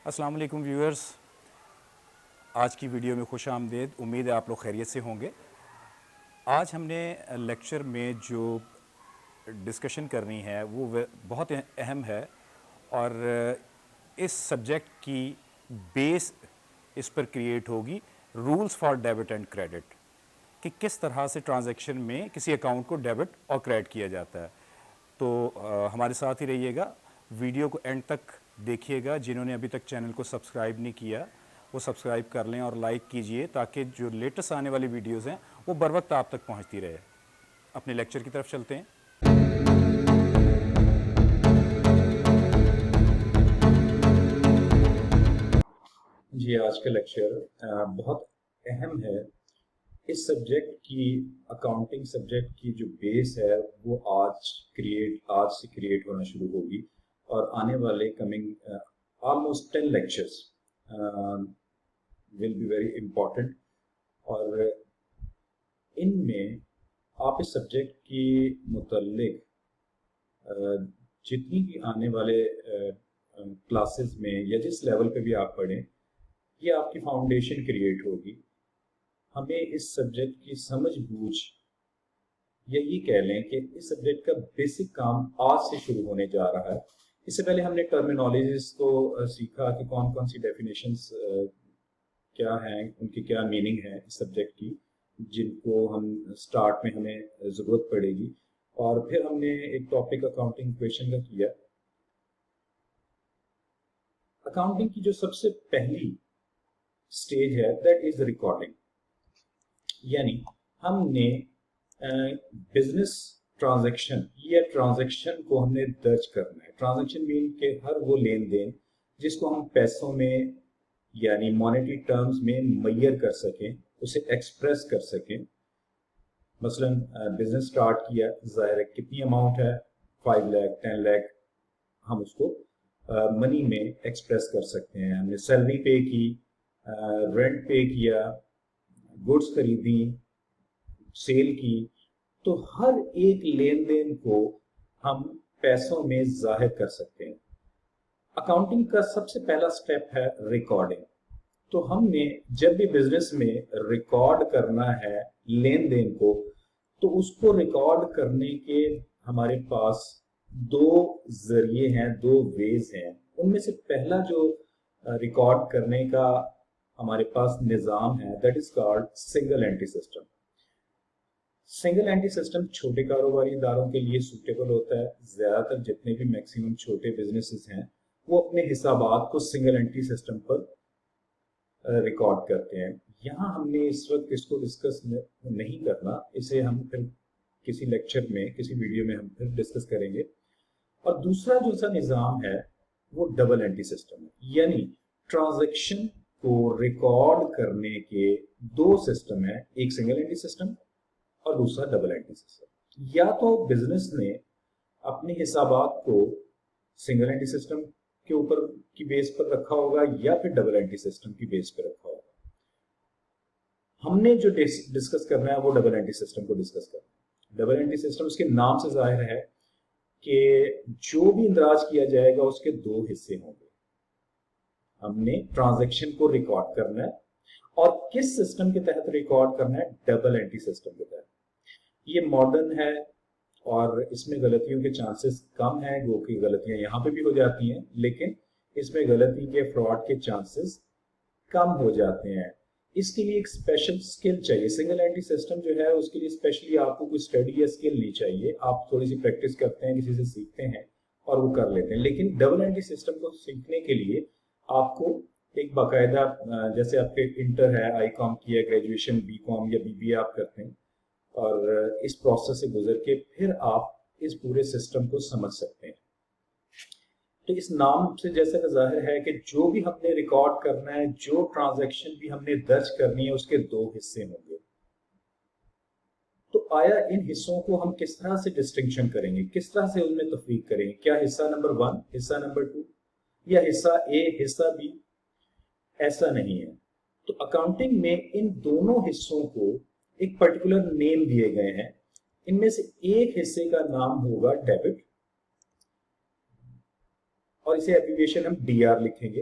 السلام علیکم ویورز، آج کی ویڈیو میں خوش آمدید۔ امید ہے آپ لوگ خیریت سے ہوں گے۔ آج ہم نے لیکچر میں جو ڈسکشن کرنی ہے وہ بہت اہم ہے، اور اس سبجیکٹ کی بیس اس پر کریٹ ہوگی rules for debit and credit, کہ کس طرح سے ٹرانزیکشن میں کسی اکاؤنٹ کو ڈیبٹ اور کریڈٹ کیا جاتا ہے۔ تو ہمارے ساتھ ہی رہیے گا، ویڈیو کو اینڈ تک دیکھیے گا۔ جنہوں نے ابھی تک چینل کو سبسکرائب نہیں کیا وہ سبسکرائب کر لیں اور لائک کیجئے، تاکہ جو لیٹسٹ آنے والی ویڈیوز ہیں وہ بر وقت آپ تک پہنچتی رہے۔ اپنے لیکچر کی طرف چلتے ہیں۔ جی، آج کا لیکچر بہت اہم ہے۔ اس سبجیکٹ کی اکاؤنٹنگ سبجیکٹ کی جو بیس ہے وہ آج سے کریٹ ہونا شروع ہوگی، اور آنے والے coming almost 10 lectures will be very important, اور ان میں آپ اس سبجیکٹ کی متعلق جتنی بھی آنے والے کلاسز میں یا جس لیول پہ بھی آپ پڑھیں، یہ آپ کی فاؤنڈیشن کریٹ ہوگی۔ ہمیں اس سبجیکٹ کی سمجھ بوجھ، یا یہ کہہ لیں کہ اس سبجیکٹ کا بیسک کام آج سے شروع ہونے جا رہا ہے۔ اس سے پہلے ہم نے ٹرمینالوجیز کو سیکھا کہ کون کون سی ڈیفینیشنز کیا ہیں، ان کی کیا میننگ ہے اس سبجیکٹ کی، جن کو ہم سٹارٹ میں ہمیں ضرورت پڑے گی، اور پھر ہم نے ایک ٹاپک اکاؤنٹنگ ایکویشن کا کیا۔ اکاؤنٹنگ کی جو سب سے پہلی سٹیج ہے دیٹ از ریکارڈنگ، یعنی ہم نے بزنس ٹرانزیکشن یا ٹرانزیکشن کو ہم نے درج کرنا ہے۔ ٹرانزیکشن مین کہ ہر وہ لین دین جس کو ہم پیسوں میں یعنی مانیٹری ٹرمز میں میئر کر سکیں، اسے ایکسپریس کر سکیں۔ مثلا بزنس سٹارٹ کیا، ظاہر ہے کتنی اماؤنٹ ہے، 5 لاکھ 10 لاکھ، ہم اس کو منی میں ایکسپریس کر سکتے ہیں۔ ہم نے سیلری پے کی، رینٹ پے کیا، گڈس خریدی، سیل کی، تو ہر ایک لین دین کو ہم پیسوں میں ظاہر کر سکتے ہیں۔ اکاؤنٹنگ کا سب سے پہلا سٹیپ ہے ریکارڈنگ۔ تو ہم نے جب بھی بزنس میں ریکارڈ کرنا ہے لین دین کو، تو اس کو ریکارڈ کرنے کے ہمارے پاس دو ذریعے ہیں، دو ویز ہیں۔ ان میں سے پہلا جو ریکارڈ کرنے کا ہمارے پاس نظام ہے that is called single entry system. Single entry system چھوٹے کاروباری اداروں کے لیے سوٹیبل ہوتا ہے۔ زیادہ تر جتنے بھی میکسیمم چھوٹے بزنسز ہیں وہ اپنے حسابات کو سنگل اینٹری سسٹم پر ریکارڈ کرتے ہیں۔ یہاں ہم نے اس وقت اس کو ڈسکس نہیں کرنا، اسے ہم پھر کسی لیکچر میں، کسی ویڈیو میں ہم پھر ڈسکس کریں گے۔ اور دوسرا جو سا نظام ہے وہ ڈبل اینٹری سسٹم ہے، یعنی ٹرانزیکشن کو ریکارڈ کرنے کے دو سسٹم ہیں، ایک سنگل اینٹری سسٹم اور دوسرا ڈبل اینٹری سسٹم۔ یا تو بزنس نے اپنے حسابات کو سنگل اینٹری سسٹم کے اوپر کی بیس پر رکھا ہوگا، یا پھر ڈبل اینٹری سسٹم کی بیس پر رکھا ہوگا۔ ہم نے جو ڈسکس کرنا ہے وہ ڈبل اینٹری سسٹم کو ڈسکس کرنا ہے۔ ڈبل اینٹری سسٹم اس کے نام سے ظاہر ہے کہ جو بھی اندراج کیا جائے گا اس کے دو حصے ہوں گے۔ ہم نے ٹرانزیکشن کو ریکارڈ کرنا ہے، اور کس سسٹم کے تحت ریکارڈ کرنا ہے؟ ڈبل اینٹری سسٹم کے تحت۔ یہ ماڈرن ہے اور اس میں غلطیوں کے چانسز کم ہیں، گو کہ غلطیاں یہاں پہ بھی ہو جاتی ہیں، لیکن اس میں غلطی کے فراڈ کے چانسز کم ہو جاتے ہیں۔ اس کے لیے ایک اسپیشل سکل چاہیے۔ سنگل اینٹری سسٹم جو ہے اس کے لیے اسپیشلی آپ کو کوئی اسٹڈی یا سکل نہیں چاہیے، آپ تھوڑی سی پریکٹس کرتے ہیں، کسی سے سیکھتے ہیں اور وہ کر لیتے ہیں۔ لیکن ڈبل اینٹری سسٹم کو سیکھنے کے لیے آپ کو ایک باقاعدہ، جیسے آپ کے انٹر ہے، آئی کام کی ہے، گریجویشن بی کام یا بی بی اے آپ کرتے ہیں، اور اس پروسیس سے گزر کے پھر آپ اس پورے سسٹم کو سمجھ سکتے ہیں۔ تو اس نام سے جیسا کہ ظاہر ہے کہ جو بھی ہم نے ریکارڈ کرنا ہے، جو ٹرانزیکشن بھی ہم نے درج کرنی ہے، اس کے دو حصے ہوں گے۔ تو آیا ان حصوں کو ہم کس طرح سے ڈسٹنکشن کریں گے، کس طرح سے ان میں تفریق کریں گے؟ کیا حصہ نمبر 1، حصہ نمبر 2، یا حصہ اے، حصہ بی؟ ایسا نہیں ہے۔ تو اکاؤنٹنگ میں ان دونوں حصوں کو ایک پرٹیکولر نیم دیے گئے ہیں۔ ان میں سے ایک حصے کا نام ہوگا ڈیبٹ، اور اسے ایبریویشن ہم ڈی آر لکھیں گے،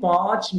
5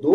2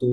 2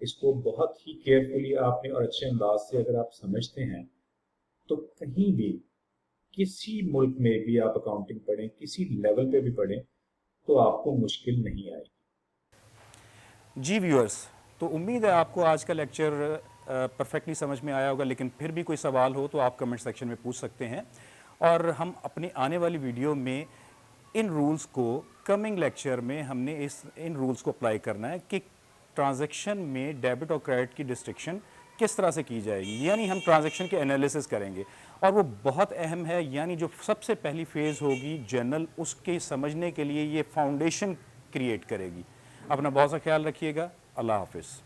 اس کو بہت ہی کیئرفلی آپ نے اور اچھے انداز سے اگر آپ سمجھتے ہیں تو کہیں بھی کسی ملک میں بھی آپ اکاؤنٹنگ پڑھیں، کسی لیول پہ بھی پڑھیں، تو آپ کو مشکل نہیں آئے گی۔ جی ویورز، تو امید ہے آپ کو آج کا لیکچر پرفیکٹلی سمجھ میں آیا ہوگا، لیکن پھر بھی کوئی سوال ہو تو آپ کمنٹ سیکشن میں پوچھ سکتے ہیں، اور ہم اپنی آنے والی ویڈیو میں ان رولز کو کمنگ لیکچر میں ہم نے ان رولز کو اپلائی کرنا ہے کہ ٹرانزیکشن میں ڈیبٹ اور کریڈٹ کی ڈسٹرکشن کس طرح سے کی جائے گی، یعنی ہم ٹرانزیکشن کے انالیسس کریں گے، اور وہ بہت اہم ہے، یعنی جو سب سے پہلی فیز ہوگی جنرل، اس کے سمجھنے کے لیے یہ فاؤنڈیشن کریٹ کرے گی۔ اپنا بہت سا خیال رکھیے گا، اللہ حافظ۔